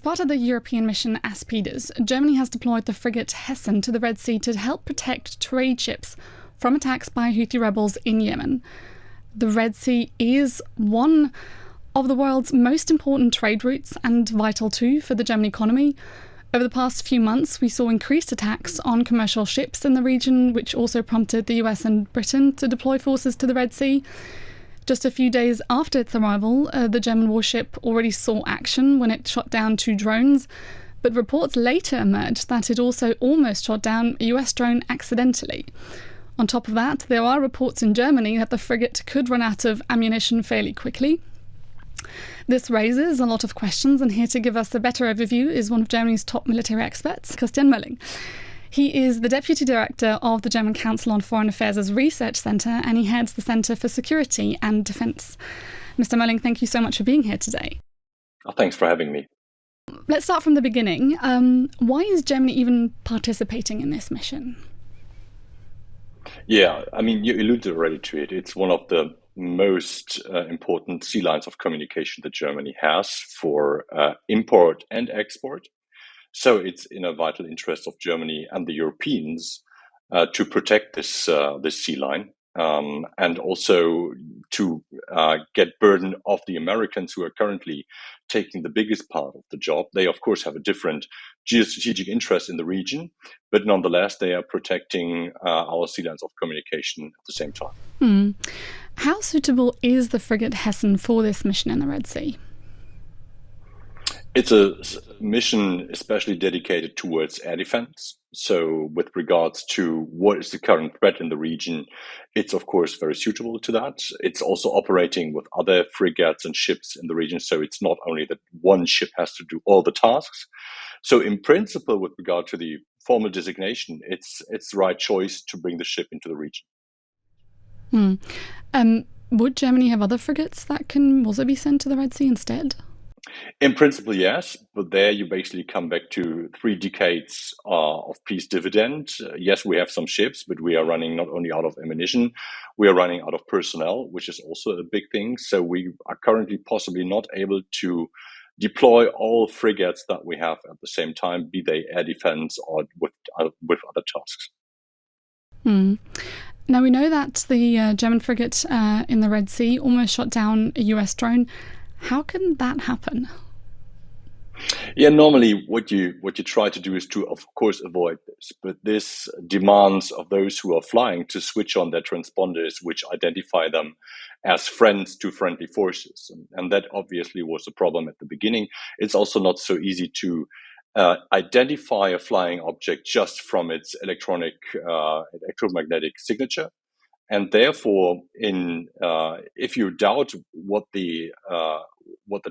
part of the European mission Aspides, Germany has deployed the frigate Hessen to the Red Sea to help protect trade ships from attacks by Houthi rebels in Yemen. The Red Sea is one of the world's most important trade routes and vital too for the German economy. Over the past few months, we saw increased attacks on commercial ships in the region, which also prompted the US and Britain to deploy forces to the Red Sea. Just a few days after its arrival, the German warship already saw action when it shot down 2 drones, but reports later emerged that it also almost shot down a US drone accidentally. On top of that, there are reports in Germany that the frigate could run out of ammunition fairly quickly. This raises a lot of questions, and here to give us a better overview is one of Germany's top military experts, Christian Mölling. He is the Deputy Director of the German Council on Foreign Affairs' Research Centre, and he heads the Centre for Security and Defence. Mr. Mölling, thank you so much for being here today. Oh, thanks for having me. Let's start from the beginning. Why is Germany even participating in this mission? Yeah, I mean, you alluded already to it. It's one of the most important sea lines of communication that Germany has for import and export. So it's in a vital interest of Germany and the Europeans to protect this sea line, and also to get burden off the Americans who are currently taking the biggest part of the job. They, of course, have a different geostrategic interest in the region, but nonetheless, they are protecting our sea lines of communication at the same time. How suitable is the frigate Hessen for this mission in the Red Sea? It's a mission especially dedicated towards air defense. So with regards to what is the current threat in the region, it's of course very suitable to that. It's also operating with other frigates and ships in the region. So it's not only that one ship has to do all the tasks. So in principle, with regard to the formal designation, it's the right choice to bring the ship into the region. Would Germany have other frigates that can also be sent to the Red Sea instead? In principle, yes, but there you basically come back to 3 decades of peace dividend. Yes, we have some ships, but we are running not only out of ammunition, we are running out of personnel, which is also a big thing. So we are currently possibly not able to deploy all frigates that we have at the same time, be they air defense or with other tasks. Now, we know that the German frigate in the Red Sea almost shot down a US drone. How can that happen? Yeah, normally what you try to do is to, of course, avoid this. But this demands of those who are flying to switch on their transponders, which identify them as friends to friendly forces. And that obviously was a problem at the beginning. It's also not so easy to identify a flying object just from its electromagnetic signature. And therefore, if you doubt what the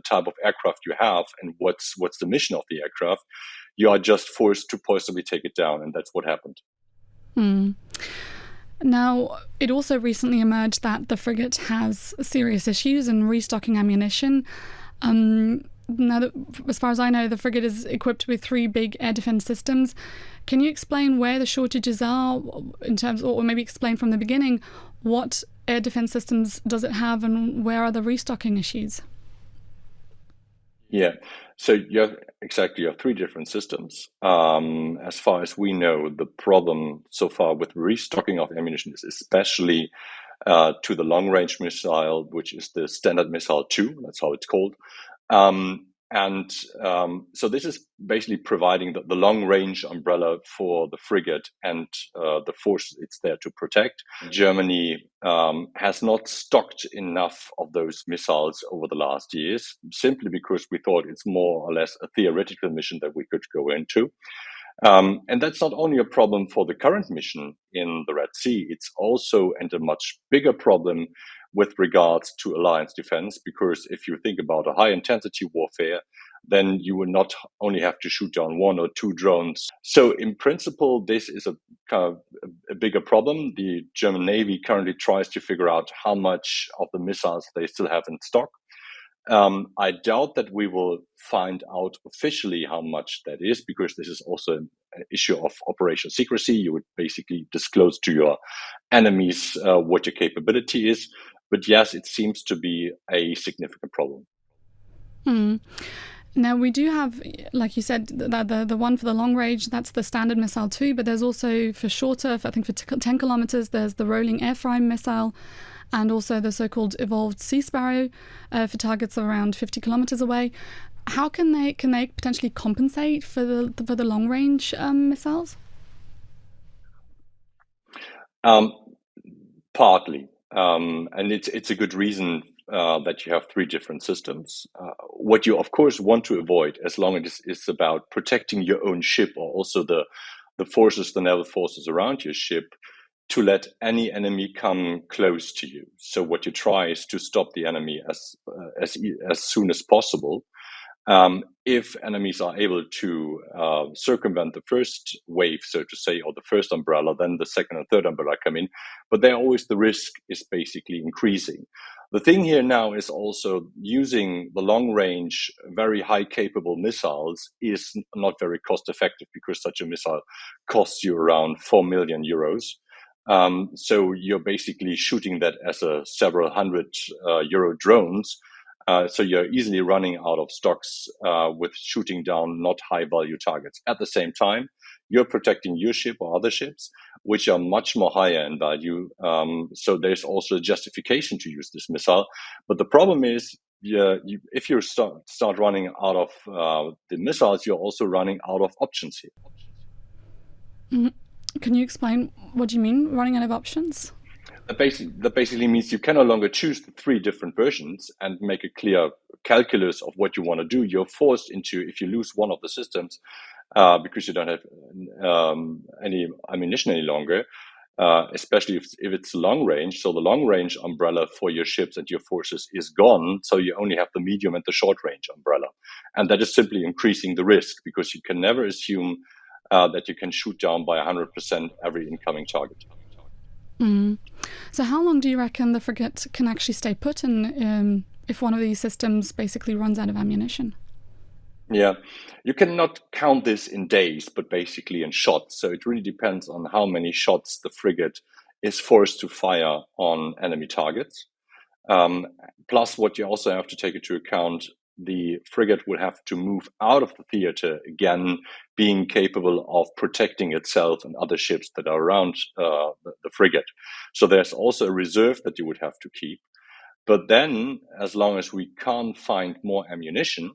type of aircraft you have and what's the mission of the aircraft, you are just forced to possibly take it down, and that's what happened. Now, it also recently emerged that the frigate has serious issues in restocking ammunition. Now, as far as I know, the frigate is equipped with 3 big air defense systems. Can you explain where the shortages are in terms, or maybe explain from the beginning, what air defense systems does it have and where are the restocking issues? Yeah, so you have 3 different systems. As far as we know, the problem so far with restocking of ammunition is especially to the long-range missile, which is the Standard Missile 2, that's how it's called. So this is basically providing the long-range umbrella for the frigate and the forces it's there to protect. Germany has not stocked enough of those missiles over the last years, simply because we thought it's more or less a theoretical mission that we could go into. And that's not only a problem for the current mission in the Red Sea, it's also, and a much bigger problem with regards to alliance defense, because if you think about a high intensity warfare, then you will not only have to shoot down 1 or 2 drones. So in principle, this is a kind of a bigger problem. The German Navy currently tries to figure out how much of the missiles they still have in stock. I doubt that we will find out officially how much that is, because this is also an issue of operational secrecy. You would basically disclose to your enemies what your capability is. But yes, it seems to be a significant problem. Now, we do have, like you said, the one for the long range, that's the standard missile too, but there's also for shorter, I think for 10 kilometers, there's the rolling air frame missile, and also the so-called evolved Sea Sparrow for targets around 50 kilometers away. How can they potentially compensate for the long range missiles? Partly, and it's a good reason that you have three different systems. What you of course want to avoid, as long as it's about protecting your own ship or also the forces, the naval forces around your ship, to let any enemy come close to you. So what you try is to stop the enemy as soon as possible. If enemies are able to circumvent the first wave, so to say, or the first umbrella, then the second and third umbrella come in. But there always the risk is basically increasing. The thing here now is also using the long range, very high capable missiles is not very cost effective because such a missile costs you around 4 million euros. So you're basically shooting that as a several hundred euro drones. So you're easily running out of stocks with shooting down not high value targets. At the same time, you're protecting your ship or other ships, which are much more higher in value. So there's also a justification to use this missile. But the problem is, if you start running out of the missiles, you're also running out of options here. Mm-hmm. Can you explain what you mean, running out of options? That basically means you can no longer choose the three different versions and make a clear calculus of what you want to do. You're forced into, if you lose one of the systems, because you don't have any ammunition any longer, especially if it's long range. So the long range umbrella for your ships and your forces is gone. So you only have the medium and the short range umbrella. And that is simply increasing the risk because you can never assume that you can shoot down by 100% every incoming target. Mm. So how long do you reckon the frigate can actually stay put in if one of these systems basically runs out of ammunition? Yeah, you cannot count this in days, but basically in shots. So it really depends on how many shots the frigate is forced to fire on enemy targets. Plus, what you also have to take into account, the frigate will have to move out of the theater again, being capable of protecting itself and other ships that are around the frigate. So there's also a reserve that you would have to keep. But then, as long as we can't find more ammunition,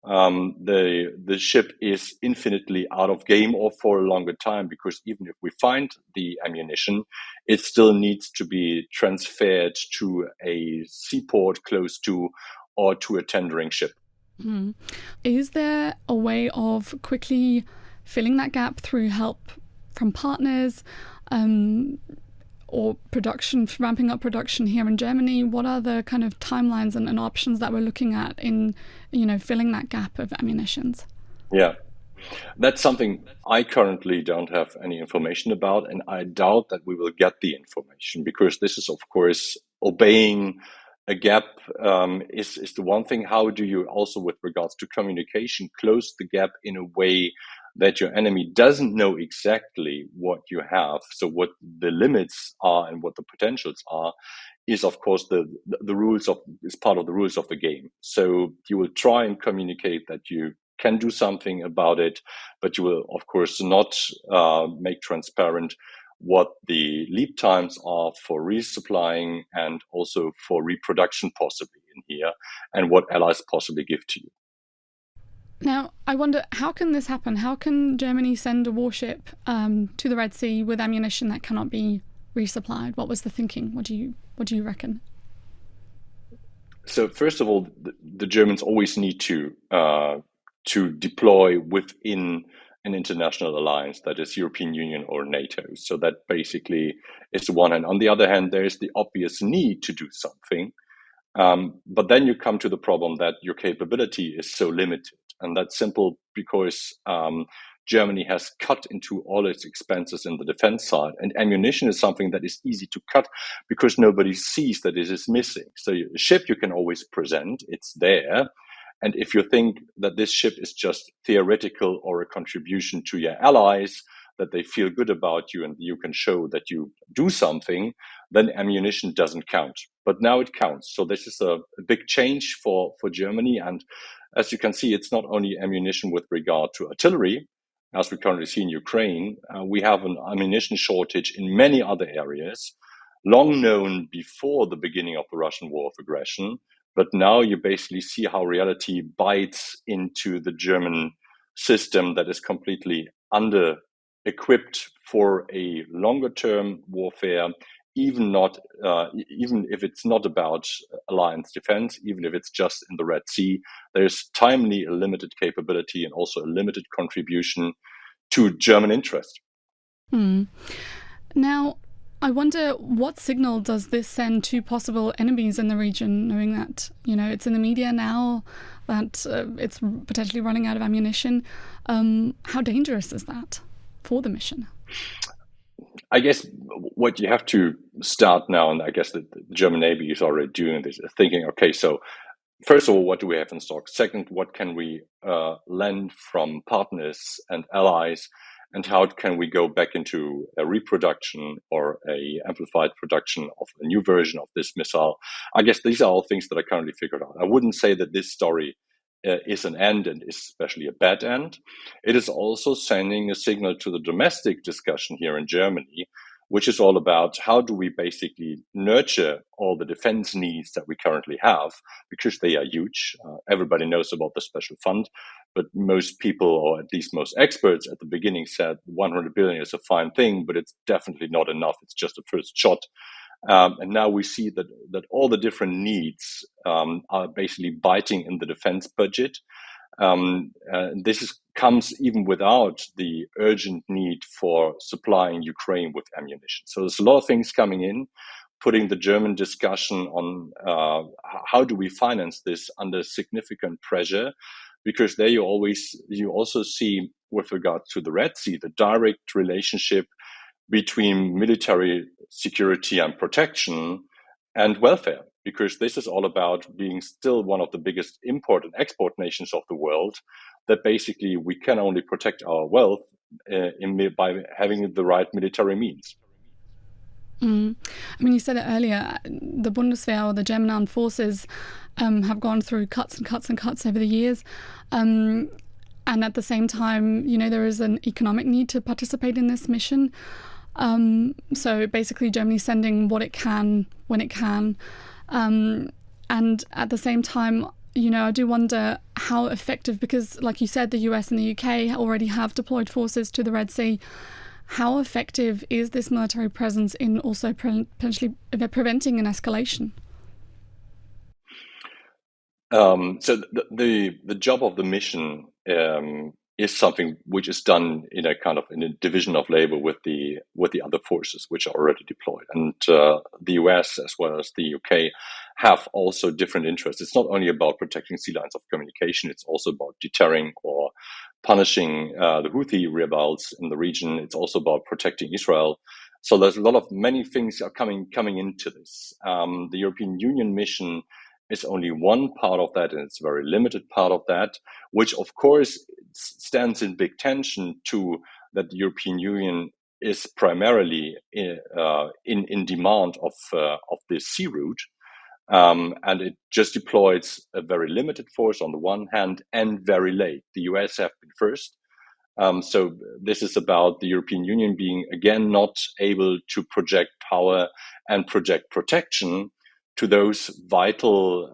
the ship is infinitely out of game or for a longer time, because even if we find the ammunition, it still needs to be transferred to a seaport close to or to a tendering ship. Mm. Is there a way of quickly filling that gap through help from partners or production, ramping up production here in Germany? What are the kind of timelines and options that we're looking at in, filling that gap of ammunitions? Yeah, that's something I currently don't have any information about, and I doubt that we will get the information, because this is, of course, obeying a gap is the one thing. How do you also, with regards to communication, close the gap in a way that your enemy doesn't know exactly what you have? So what the limits are and what the potentials are is, of course, the rules of, is part of the rules of the game. So you will try and communicate that you can do something about it, but you will, of course, not make transparent what the lead times are for resupplying and also for reproduction possibly in here, and what allies possibly give to you. Now, I wonder, how can this happen? How can Germany send a warship to the Red Sea with ammunition that cannot be resupplied? What was the thinking? What do you reckon? So first of all, the Germans always need to deploy within an international alliance, that is European Union or NATO. So that basically is the one hand. On the other hand, there is the obvious need to do something. But then you come to the problem that your capability is so limited. And that's simple because Germany has cut into all its expenses in the defense side. And ammunition is something that is easy to cut because nobody sees that it is missing. So a ship you can always present, it's there. And if you think that this ship is just theoretical or a contribution to your allies, that they feel good about you and you can show that you do something, then ammunition doesn't count. But now it counts. So this is a big change for Germany. And as you can see, it's not only ammunition with regard to artillery, as we currently see in Ukraine. We have an ammunition shortage in many other areas, long known before the beginning of the Russian war of aggression. But now you basically see how reality bites into the German system that is completely under equipped for a longer term warfare, even not even if it's not about alliance defense, even if it's just in the Red Sea. There's timely a limited capability and also a limited contribution to German interest. Now, I wonder what signal does this send to possible enemies in the region, knowing that, it's in the media now that it's potentially running out of ammunition. How dangerous is that for the mission? I guess what you have to start now, and I guess the German Navy is already doing this, thinking, okay, so first of all, what do we have in stock? Second, what can we lend from partners and allies? And how can we go back into a reproduction or a amplified production of a new version of this missile? I guess these are all things that are currently figured out. I wouldn't say that this story is an end, and especially a bad end. It is also sending a signal to the domestic discussion here in Germany, which is all about how do we basically nurture all the defense needs that we currently have, because they are huge. Everybody knows about the special fund, but most people, or at least most experts at the beginning, said 100 billion is a fine thing, but it's definitely not enough. It's just a first shot. And now we see that all the different needs are basically biting in the defense budget. Comes even without the urgent need for supplying Ukraine with ammunition. So there's a lot of things coming in, putting the German discussion on how do we finance this under significant pressure, because there you also see, with regard to the Red Sea, the direct relationship between military security and protection and welfare, because this is all about being still one of the biggest import and export nations of the world, that basically we can only protect our wealth by having the right military means. I mean, you said it earlier, the Bundeswehr, or the German armed forces, have gone through cuts and cuts and cuts over the years. And at the same time, there is an economic need to participate in this mission. So basically Germany's sending what it can when it can. And at the same time, I do wonder how effective, because like you said, the US and the UK already have deployed forces to the Red Sea. How effective is this military presence in also potentially preventing an escalation? So the job of the mission is something which is done in a division of labor with the other forces which are already deployed, and the US as well as the UK have also different interests. It's not only about protecting sea lines of communication; it's also about deterring or punishing the Houthi rebels in the region. It's also about protecting Israel. So there's many things are coming into this. The European Union mission is only one part of that, and it's a very limited part of that, which of course stands in big tension to that the European Union is primarily in demand of this sea route, and it just deploys a very limited force on the one hand, and very late. The US have been first. So this is about the European Union being again not able to project power and project protection to those vital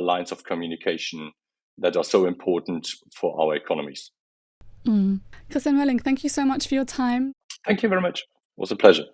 lines of communication that are so important for our economies. Christian Mölling, thank you so much for your time. Thank you very much. It was a pleasure.